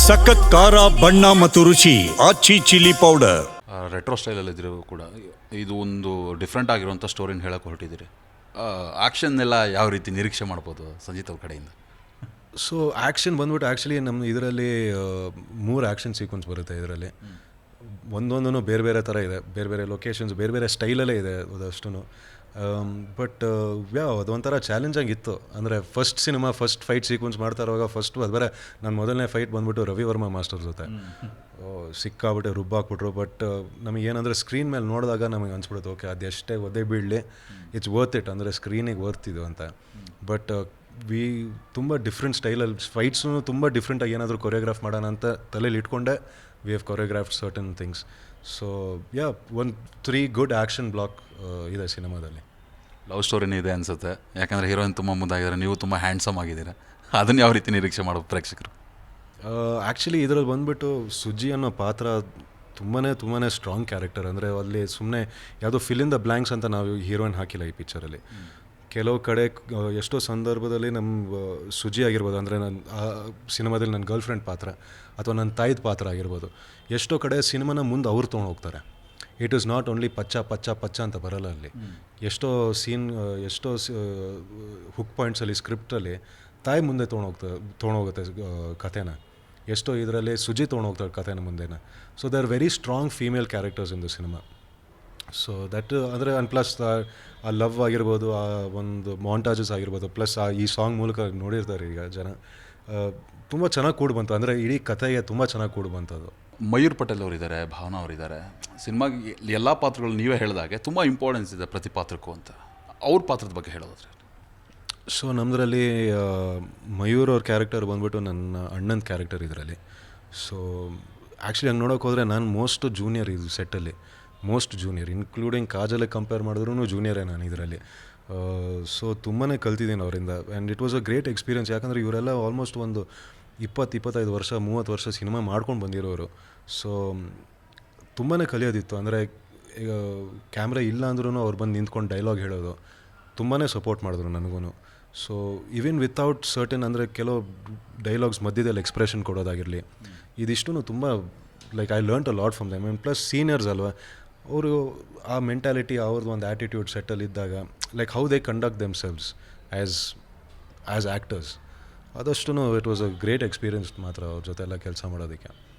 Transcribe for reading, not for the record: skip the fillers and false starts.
ಸಖತ್ ಖಾರ ಬಣ್ಣ ಮತ್ತು ರುಚಿ ಆಚಿ ಚಿಲ್ಲಿ ಪೌಡರ್. ರೆಟ್ರೋ ಸ್ಟೈಲಲ್ಲಿದ್ದರೂ ಕೂಡ ಇದು ಒಂದು ಡಿಫ್ರೆಂಟ್ ಆಗಿರುವಂಥ ಸ್ಟೋರಿನ ಹೇಳಕ್ಕೆ ಹೊರಟಿದ್ದೀರಿ. ಆ್ಯಕ್ಷನ್ ಎಲ್ಲ ಯಾವ ರೀತಿ ನಿರೀಕ್ಷೆ ಮಾಡ್ಬೋದು ಸಂಜಿತ್ ಅವ್ರ ಕಡೆಯಿಂದ? ಸೊ ಆ್ಯಕ್ಷನ್ ಬಂದ್ಬಿಟ್ಟು ಆ್ಯಕ್ಚುಲಿ ನಮ್ಮ ಇದರಲ್ಲಿ 3 ಆ್ಯಕ್ಷನ್ ಸೀಕ್ವೆನ್ಸ್ ಬರುತ್ತೆ ಇದರಲ್ಲಿ. ಒಂದೊಂದೂ ಬೇರೆ ಬೇರೆ ಥರ ಇದೆ, ಬೇರೆ ಬೇರೆ ಲೊಕೇಶನ್ಸ್, ಬೇರೆ ಬೇರೆ ಸ್ಟೈಲಲ್ಲೇ ಇದೆ ಅದಷ್ಟು. ಬಟ್ ಅದೊಂಥರ ಚಾಲೆಂಜಾಗಿತ್ತು. ಅಂದರೆ first cinema first fight sequence ಮಾಡ್ತಾ ಇರುವಾಗ ಅದು ಬೇರೆ ನನ್ನ ಮೊದಲನೇ ಫೈಟ್ ಬಂದ್ಬಿಟ್ಟು ರವಿ ವರ್ಮಾ ಮಾಸ್ಟರ್ ಜೊತೆ ಸಿಕ್ಕಾಬಿಟ್ಟೆ ರುಬ್ಬಾಕ್ಬಿಟ್ರು. ಬಟ್ ನಮಗೇನಂದರೆ ಸ್ಕ್ರೀನ್ ಮೇಲೆ ನೋಡಿದಾಗ ನಮಗೆ ಅನ್ಸ್ಬಿಡುತ್ತೆ ಓಕೆ ಅದು ಎಷ್ಟೇ ಒದ್ದೆ ಬೀಳಲಿ ಇಟ್ಸ್ ವರ್ತ್ ಇಟ್, ಅಂದರೆ ಸ್ಕ್ರೀನಿಗೆ ವರ್ತ್ ಇದು ಅಂತ. ಬಟ್ ತುಂಬ ಡಿಫ್ರೆಂಟ್ ಸ್ಟೈಲಲ್ಲಿ ಫೈಟ್ಸೂ ತುಂಬ ಡಿಫ್ರೆಂಟಾಗಿ ಏನಾದರೂ ಕೊರಿಯೋಗ್ರಾಫ್ ಮಾಡೋಣ ಅಂತ ತಲೆಯಲ್ಲಿ ಇಟ್ಕೊಂಡೆ we have choreographed certain things. So ಒಂದು 3 ಗುಡ್ ಆ್ಯಕ್ಷನ್ ಬ್ಲಾಕ್ ಇದೆ ಸಿನಿಮಾದಲ್ಲಿ. ಲವ್ ಸ್ಟೋರಿನೇ ಇದೆ ಅನಿಸುತ್ತೆ, ಯಾಕಂದರೆ ಹೀರೋಯಿನ್ ತುಂಬ ಮುದ್ದಾಗಿದ್ದಾರೆ, ನೀವು ತುಂಬ ಹ್ಯಾಂಡ್ಸಮ್ ಆಗಿದ್ದೀರಾ. ಅದನ್ನು ಯಾವ ರೀತಿ ನಿರೀಕ್ಷೆ ಮಾಡೋದು ಪ್ರೇಕ್ಷಕರು? ಆ್ಯಕ್ಚುಲಿ ಇದರಲ್ಲಿ ಬಂದುಬಿಟ್ಟು ಸುಜಿ ಅನ್ನೋ ಪಾತ್ರ ತುಂಬಾ ಸ್ಟ್ರಾಂಗ್ ಕ್ಯಾರೆಕ್ಟರ್. ಅಂದರೆ ಅಲ್ಲಿ ಸುಮ್ಮನೆ ಯಾವುದೋ ಫಿಲ್ ಇನ್ ದ ಬ್ಲ್ಯಾಂಕ್ಸ್ ಅಂತ ನಾವು ಹೀರೋಯಿನ್ ಹಾಕಿಲ್ಲ ಈ ಪಿಕ್ಚರಲ್ಲಿ. ಕೆಲವು ಕಡೆ ಎಷ್ಟೋ ಸಂದರ್ಭದಲ್ಲಿ ನಮ್ಮ ಸುಜಿ ಆಗಿರ್ಬೋದು, ಅಂದರೆ ನನ್ನ ಆ ಸಿನಿಮಾದಲ್ಲಿ ನನ್ನ ಗರ್ಲ್ ಫ್ರೆಂಡ್ ಪಾತ್ರ ಅಥವಾ ನನ್ನ ತಾಯಿದ ಪಾತ್ರ ಆಗಿರ್ಬೋದು, ಎಷ್ಟೋ ಕಡೆ ಸಿನಿಮಾನ ಮುಂದೆ ಅವ್ರು ತೊಗೊಂಡು ಹೋಗ್ತಾರೆ. ಇಟ್ ಈಸ್ ನಾಟ್ ಓನ್ಲಿ ಪಚ್ಚ ಪಚ್ಚ ಪಚ್ಚ ಅಂತ ಬರೋಲ್ಲ ಅಲ್ಲಿ. ಎಷ್ಟೋ ಹುಕ್ ಪಾಯಿಂಟ್ಸಲ್ಲಿ ಸ್ಕ್ರಿಪ್ಟಲ್ಲಿ ತಾಯಿ ಮುಂದೆ ತೊಗೊಂಡೋಗುತ್ತೆ ಕಥೆನ. ಎಷ್ಟೋ ಇದರಲ್ಲಿ ಸುಜಿ ತೊಗೊಂಡೋಗ್ತಾರೆ ಕಥೆನ ಮುಂದೆನ. So they are very strong female characters in the cinema. So that ಅಂದರೆ ಆ್ಯಂಡ್ ಪ್ಲಸ್ ಆ ಲವ್ ಆಗಿರ್ಬೋದು, ಆ ಒಂದು ಮಾಂಟಾಜಸ್ ಆಗಿರ್ಬೋದು, ಪ್ಲಸ್ ಈ ಸಾಂಗ್ ಮೂಲಕ ನೋಡಿರ್ತಾರೆ ಈಗ ಜನ. ತುಂಬ ಚೆನ್ನಾಗಿ ಕೂಡಿ ಬಂತು, ಅಂದರೆ ಇಡೀ ಕಥೆಗೆ ತುಂಬ ಚೆನ್ನಾಗಿ ಕೂಡಿ ಬಂತದು. ಮಯೂರ್ ಪಟೇಲ್ ಅವರಿದ್ದಾರೆ, ಭಾವನಾ ಅವರಿದ್ದಾರೆ. ಸಿನಿಮಾಗೆ ಎಲ್ಲ ಪಾತ್ರಗಳು ನೀವೇ ಹೇಳಿದಾಗೆ ತುಂಬ ಇಂಪಾರ್ಟೆನ್ಸ್ ಇದೆ ಪ್ರತಿ ಪಾತ್ರಕ್ಕೂ ಅಂತ. ಅವ್ರ ಪಾತ್ರದ ಬಗ್ಗೆ ಹೇಳೋದಾದ್ರೆ? ಸೊ ನಮ್ಮದ್ರಲ್ಲಿ ಮಯೂರ್ ಅವ್ರ ಕ್ಯಾರೆಕ್ಟರ್ ಬಂದ್ಬಿಟ್ಟು ನನ್ನ ಅಣ್ಣನ ಕ್ಯಾರೆಕ್ಟರ್ ಇದರಲ್ಲಿ. ಸೊ ಆ್ಯಕ್ಚುಲಿ ಹಂಗೆ ನೋಡೋಕೆ ಹೋದರೆ ನಾನು ಮೋಸ್ಟ್ ಜೂನಿಯರ್ ಇದು ಸೆಟ್ಟಲ್ಲಿ, ಮೋಸ್ಟ್ ಜೂನಿಯರ್, ಇನ್ಕ್ಲೂಡಿಂಗ್ ಕಾಜಲ್ಲೇ ಕಂಪೇರ್ ಮಾಡಿದ್ರೂ ಜೂನಿಯರೇ ನಾನು ಇದರಲ್ಲಿ. ಸೊ ತುಂಬಾ ಕಲ್ತಿದ್ದೀನಿ ಅವರಿಂದ. And it was a great experience. ಯಾಕಂದರೆ ಇವರೆಲ್ಲ ಆಲ್ಮೋಸ್ಟ್ ಒಂದು 20-25 ವರ್ಷ 30 ವರ್ಷ ಸಿನಿಮಾ ಮಾಡ್ಕೊಂಡು ಬಂದಿರೋರು. ಸೊ ತುಂಬಾ ಕಲಿಯೋದಿತ್ತು. ಅಂದರೆ ಈಗ ಕ್ಯಾಮ್ರಾ ಇಲ್ಲ ಅಂದ್ರೂ ಅವ್ರು ಬಂದು ನಿಂತ್ಕೊಂಡು ಡೈಲಾಗ್ ಹೇಳೋದು ತುಂಬಾ ಸಪೋರ್ಟ್ ಮಾಡಿದ್ರು ನನಗೂ. ಸೊ ಈವನ್ ವಿತೌಟ್ ಸರ್ಟನ್, ಅಂದರೆ ಕೆಲವು ಡೈಲಾಗ್ಸ್ ಮಧ್ಯದಲ್ಲಿ ಎಕ್ಸ್ಪ್ರೆಷನ್ ಕೊಡೋದಾಗಿರಲಿ, ಇದಿಷ್ಟು ತುಂಬ like I learn a lot from them. And plus seniors ಅಲ್ವಾ, ಅವರು ಆ ಮೆಂಟಾಲಿಟಿ, ಅವ್ರದ್ದು ಒಂದು ಆ್ಯಟಿಟ್ಯೂಡ್ ಸೆಟ್ಟಲ್ಲಿದ್ದಾಗ like how they conduct themselves as actors, ಅದಷ್ಟು it was a great experience ಮಾತ್ರ ಅವ್ರ ಜೊತೆ ಎಲ್ಲ ಕೆಲಸ ಮಾಡೋದಕ್ಕೆ.